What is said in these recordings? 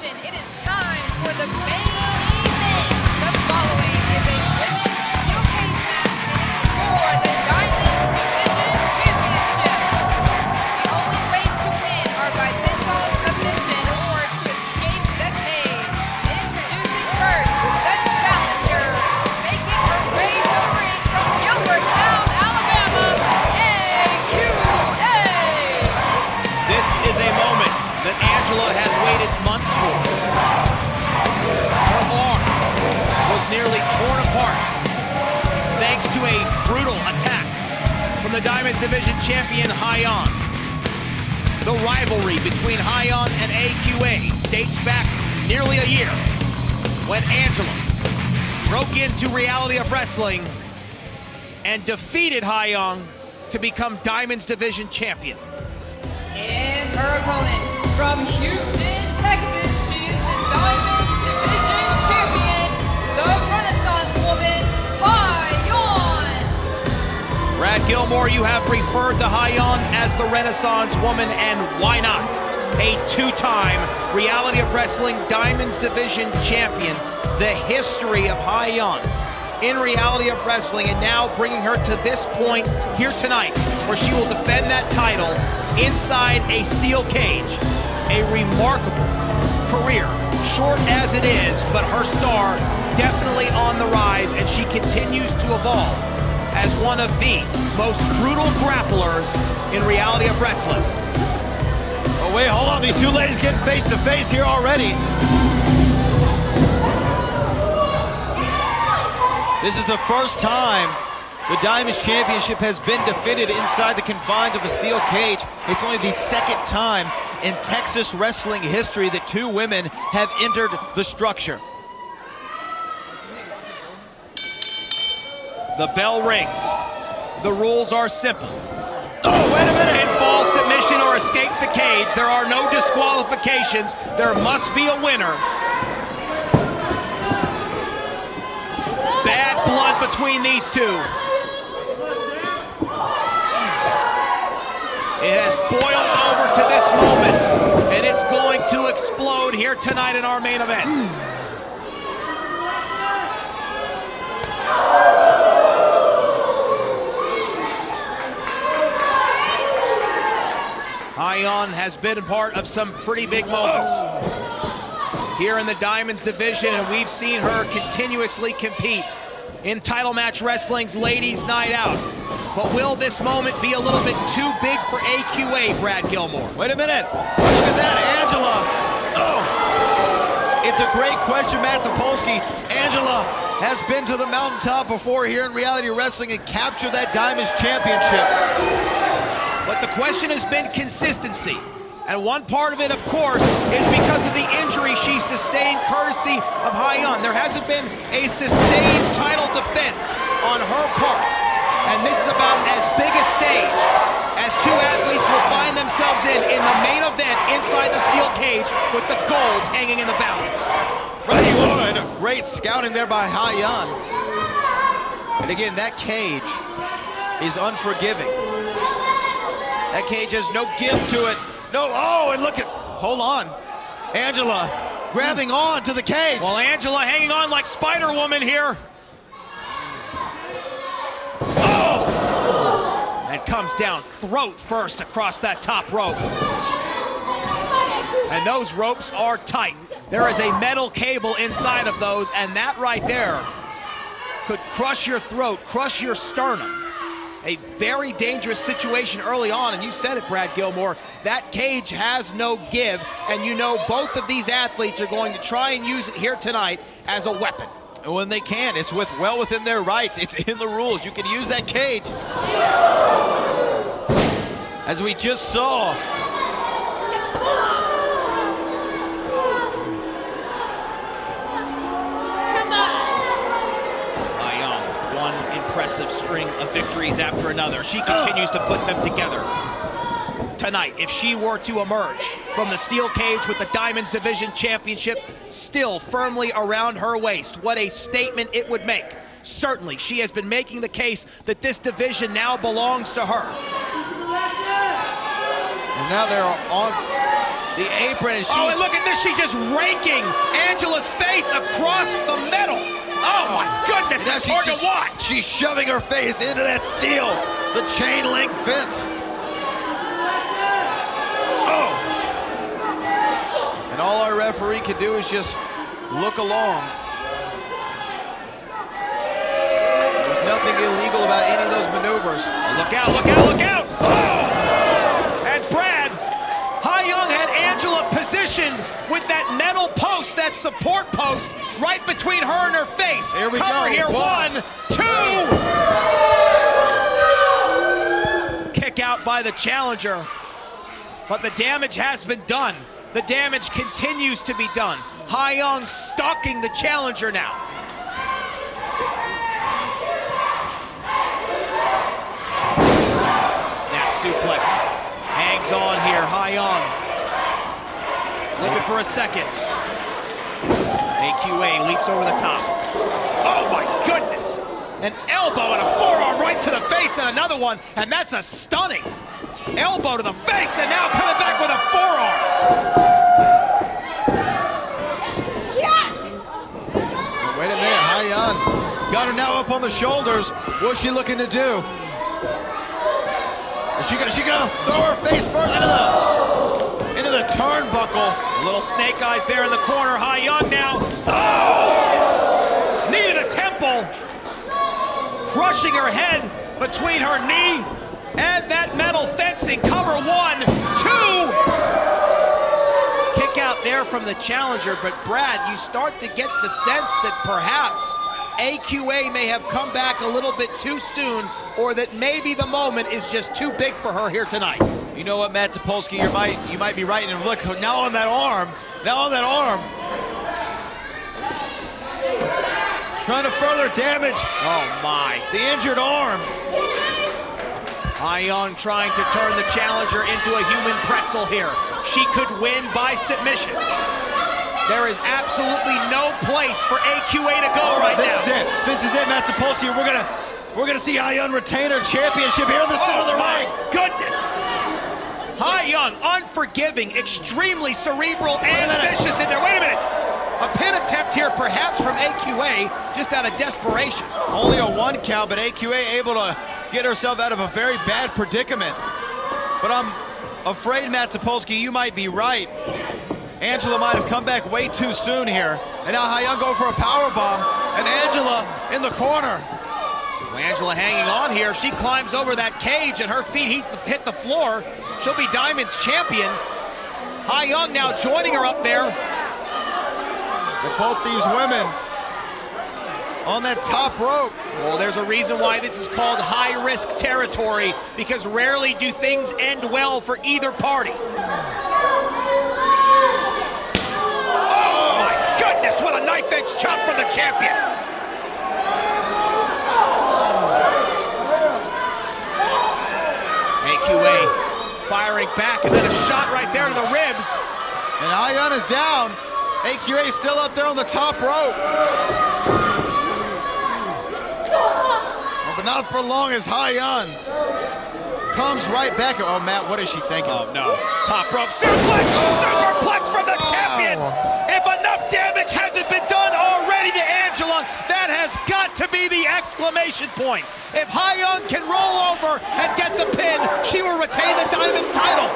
attention, it is time for the main event. The following is a women's steel cage match, and it is for the Diamonds Division Championship. The only ways to win are by pinfall, submission, or to escape the cage. Introducing first, the challenger, making her way to the ring from Gilbertown, Alabama, AQA. This is a moment that Angela has waited months for. Her arm was nearly torn apart thanks to a brutal attack from the Diamonds Division champion, Giận. The rivalry between Giận and AQA dates back nearly a year when Angela broke into Reality of Wrestling and defeated Giận to become Diamonds Division champion. And her opponent from Houston, Texas, she is the Diamonds Division champion, the Renaissance woman, Giận. Brad Gilmore, you have referred to Giận as the Renaissance woman, and why not? A two-time Reality of Wrestling Diamonds Division champion, the history of Giận in Reality of Wrestling, and now bringing her to this point here tonight where she will defend that title inside a steel cage. A remarkable career, short as it is, but her star definitely on the rise, and she continues to evolve as one of the most brutal grapplers in Reality of Wrestling. Oh wait, hold on, these two ladies getting face to face here already. This is the first time the Diamonds Championship has been defended inside the confines of a steel cage. It's only the second time in Texas wrestling history that two women have entered the structure. The bell rings. The rules are simple. Oh, wait a minute! Pinfall, submission, or escape the cage. There are no disqualifications. There must be a winner. Bad blood between these two. It has boiled over to this moment, and it's going to explode here tonight in our main event. Giận has been a part of some pretty big moments here in the Diamonds Division, and we've seen her continuously compete in Title Match Wrestling's Ladies Night Out. But will this moment be a little bit too big for AQA, Brad Gilmore? Wait a minute. Look at that, Angela. Oh, it's a great question, Matt Topolsky. Angela has been to the mountaintop before here in Reality Wrestling and captured that Diamonds Championship. But the question has been consistency. And one part of it, of course, is because of the injury she sustained courtesy of Giận. There hasn't been a sustained title defense on her part. And this is about as big a stage as two athletes will find themselves in the main event inside the steel cage with the gold hanging in the balance. Right, and great scouting there by Giận. And again, that cage is unforgiving. That cage has no give to it. No, oh, and look at, hold on. Angela grabbing on to the cage. Well, Angela hanging on like Spider-Woman here. Oh! And comes down throat first across that top rope. And those ropes are tight. There is a metal cable inside of those, and that right there could crush your throat, crush your sternum. A very dangerous situation early on, and you said it, Brad Gilmore. That cage has no give, and you know both of these athletes are going to try and use it here tonight as a weapon. When they can, it's well within their rights. It's in the rules. You can use that cage. As we just saw. Impressive string of victories after another. She continues to put them together. Tonight, if she were to emerge from the steel cage with the Diamonds Division Championship still firmly around her waist, what a statement it would make. Certainly, she has been making the case that this division now belongs to her. And now they're on the apron, and Oh, and look at this. She's just raking Angela's face across the metal. Oh, my goodness. That's hard to watch. She's shoving her face into that steel, the chain link fence. Oh. And all our referee can do is just look along. There's nothing illegal about any of those maneuvers. Look out, look out, look out! Oh! And Brad, Young had Angela positioned with that metal post, that support post, right between her and her face. Here we Cover go. Here, 1, 2! Kick out by the challenger. But the damage has been done. The damage continues to be done. Young stalking the challenger now. Snap suplex. Hangs on here, Young. Looking for a second. AQA leaps over the top. Oh my goodness! An elbow and a forearm right to the face and another one, and that's a stunning elbow to the face, and now coming back with a forearm. Wait a minute, Young got her now up on the shoulders. What's she looking to do? Is she gonna throw her face first into the turnbuckle? Little snake eyes there in the corner. Young now. Oh! Knee to the temple. Crushing her head between her knee and that metal fencing. Cover 1, 2. Kick out there from the challenger, but Brad, you start to get the sense that perhaps AQA may have come back a little bit too soon, or that maybe the moment is just too big for her here tonight. You know what, Matt Topolsky, you might be right. And look, now on that arm. Trying to further damage. Oh my. The injured arm. Young trying to turn the challenger into a human pretzel here. She could win by submission. There is absolutely no place for AQA to go right now. This is it, Matt Topolsky. We're gonna see Young retain her championship here in the center of the ring. Goodness! Young, unforgiving, extremely cerebral and vicious in there. Wait a minute. A pin attempt here, perhaps from AQA, just out of desperation. Only a 1 count, but AQA able to get herself out of a very bad predicament. But I'm afraid, Matt Topolsky, you might be right. Angela might have come back way too soon here. And now Young going for a powerbomb, and Angela in the corner. Well, Angela hanging on here. She climbs over that cage, and her feet hit the floor. She'll be Diamond's champion. Young now joining her up there. But both these women on that top rope. Well, there's a reason why this is called high-risk territory, because rarely do things end well for either party. Oh, my goodness, what a knife-edge chop from the champion. AQA firing back, and then a shot right there to the ribs. And Young is down. AQA still up there on the top rope. But not for long as Young comes right back. Oh, Matt, what is she thinking? Oh, no. Top rope suplex! Superplex from the champion! If enough damage hasn't been done already to Angela, that has got to be the exclamation point. If Young can roll over and get the pin, she will retain the Diamond's title.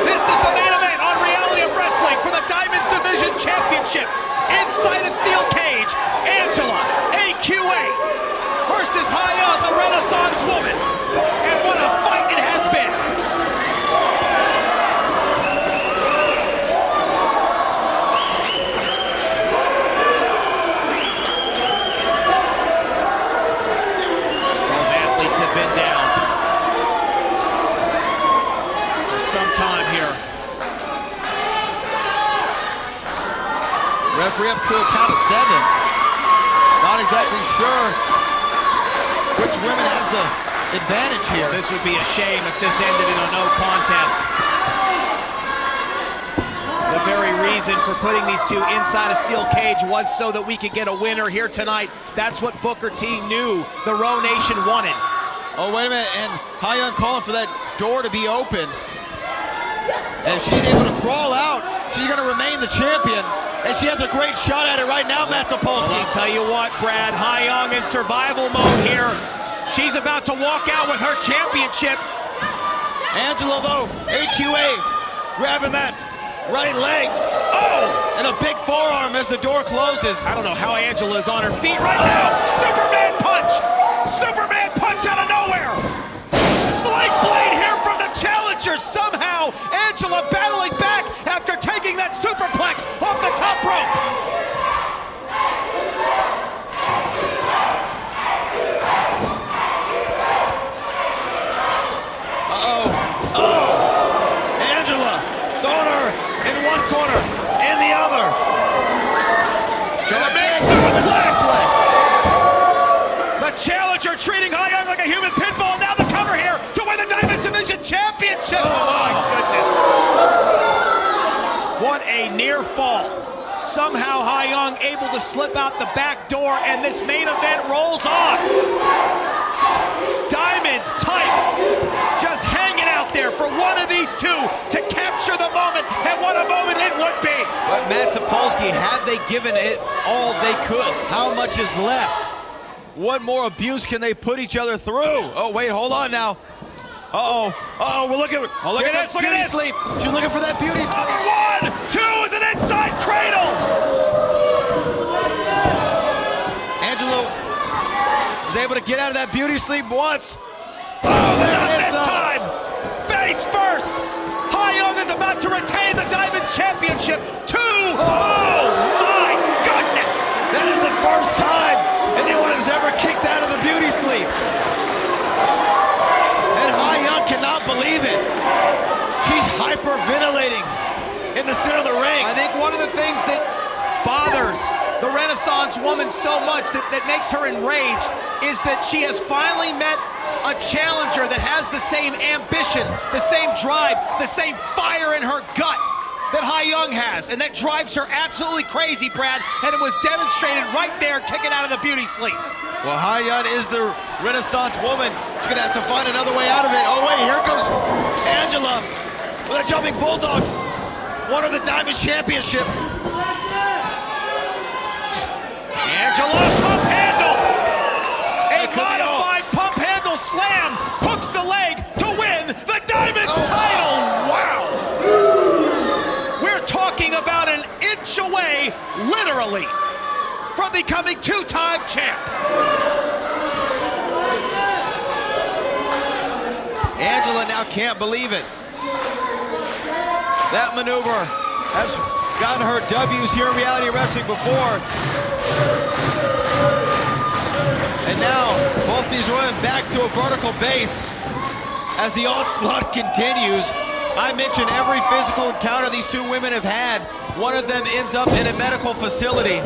This is the main event on Reality of Wrestling for the Diamonds Division Championship. Inside a steel cage, Angela, AQA, versus Young, the Renaissance woman. And what a fight it has been. Both athletes have been down for some time here. Referee up to a count of 7. Not exactly sure which women has the advantage here. This would be a shame if this ended in a no contest. The very reason for putting these two inside a steel cage was so that we could get a winner here tonight. That's what Booker T knew the Row Nation wanted. Oh, wait a minute, and Young calling for that door to be open. And if she's able to crawl out, she's going to remain the champion. And she has a great shot at it right now, Matt Topolsky. I'll tell you what, Brad, Young in survival mode here. She's about to walk out with her championship. Angela, though, AQA, grabbing that right leg. Oh! And a big forearm as the door closes. I don't know how Angela's on her feet right now. Superman punch! Superman punch out of nowhere! Slight blade here from the challenger. Somehow, Angela battling back after taking that superplex off the top rope. Angela throwing her in one corner, in the other. German suplex. The challenger treating Young like a human pit bull. Now the cover here to win the Diamond Division Championship. Oh my goodness. What a near fall. Somehow Young able to slip out the back door, and this main event rolls on. Diamonds type just hanging out there for one of these two to capture the moment, and what a moment it would be. But Matt Topolsky, have they given it all they could? How much is left? What more abuse can they put each other through? Oh, wait, hold on now. We're looking. Oh, look at this, look at this. Sleep. She's looking for that beauty sleep. Number 1, 2 is an inside cradle. Angelo was able to get out of that beauty sleep once. Not this time. Face first. Young is about to retain the Diamonds Championship. 2. Oh my goodness. That is the first time anyone has ever kicked out of the beauty sleep. And Young cannot believe it. She's hyperventilating in the center of the ring. I think one of the things that bothers the Renaissance woman so much, that makes her enraged, is that she has finally met a challenger that has the same ambition, the same drive, the same fire in her gut that Young has, and that drives her absolutely crazy, Brad, and it was demonstrated right there, kicking out of the beauty sleep. Well, Young is the Renaissance woman. She's gonna have to find another way out of it. Oh wait, here comes Angela with a jumping bulldog. Won the Diamond Championship. Angela, pump handle! A modified pump handle slam hooks the leg to win the Diamonds title! Wow! We're talking about an inch away, literally, from becoming two-time champ. Angela now can't believe it. That maneuver has gotten her W's here in reality wrestling before. And now, both these women back to a vertical base as the onslaught continues. I mentioned every physical encounter these two women have had, one of them ends up in a medical facility.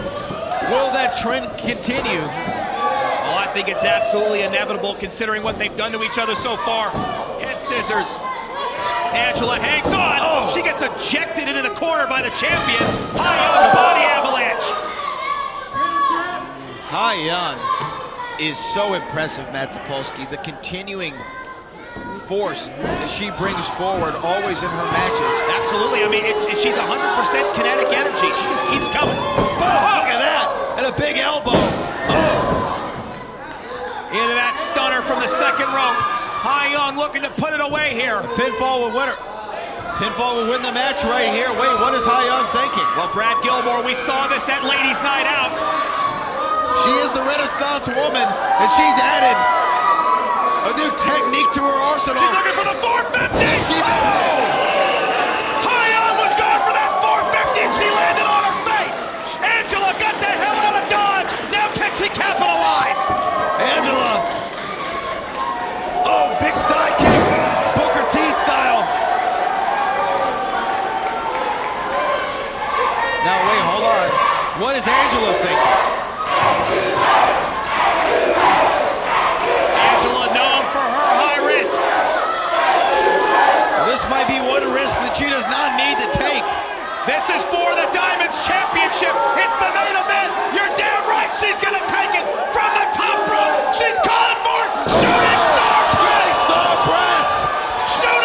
Will that trend continue? Oh, I think it's absolutely inevitable considering what they've done to each other so far. Head scissors. Angela hangs on. Oh. She gets ejected into the corner by the champion. Young body avalanche. Young is so impressive, Matt Topolsky. The continuing force that she brings forward always in her matches. Absolutely. I mean, she's 100% kinetic energy. She just keeps coming. Boom! Look at that! And a big elbow. Oh! Into that stunner from the second rope. Young looking to put it away here. Pinfall will win her. Pinfall will win the match right here. Wait, what is Young thinking? Well, Brad Gilmore, we saw this at Ladies' Night Out. She is the Renaissance woman, and she's added a new technique to her arsenal. She's looking for the 450. And she missed it. Young was going for that 450, and she landed on her face. Angela got the hell out of Dodge. Now can she capitalize? Angela. Oh, big side kick. Booker T style. Now, wait, hold on. What is Angela thinking? Angela known for her high risks. This might be one risk that she does not need to take. This is for the Diamonds Championship. It's the main event. You're damn right she's going to take it from the top rope. She's calling for shooting star press. Shooting star press. Shooting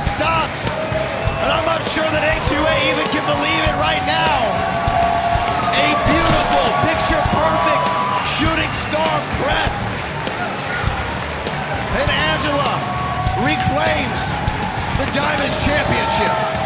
stops. And I'm not sure that AQA even can believe it right now. A beautiful, picture-perfect shooting star press. And Angela reclaims the Diamonds Championship.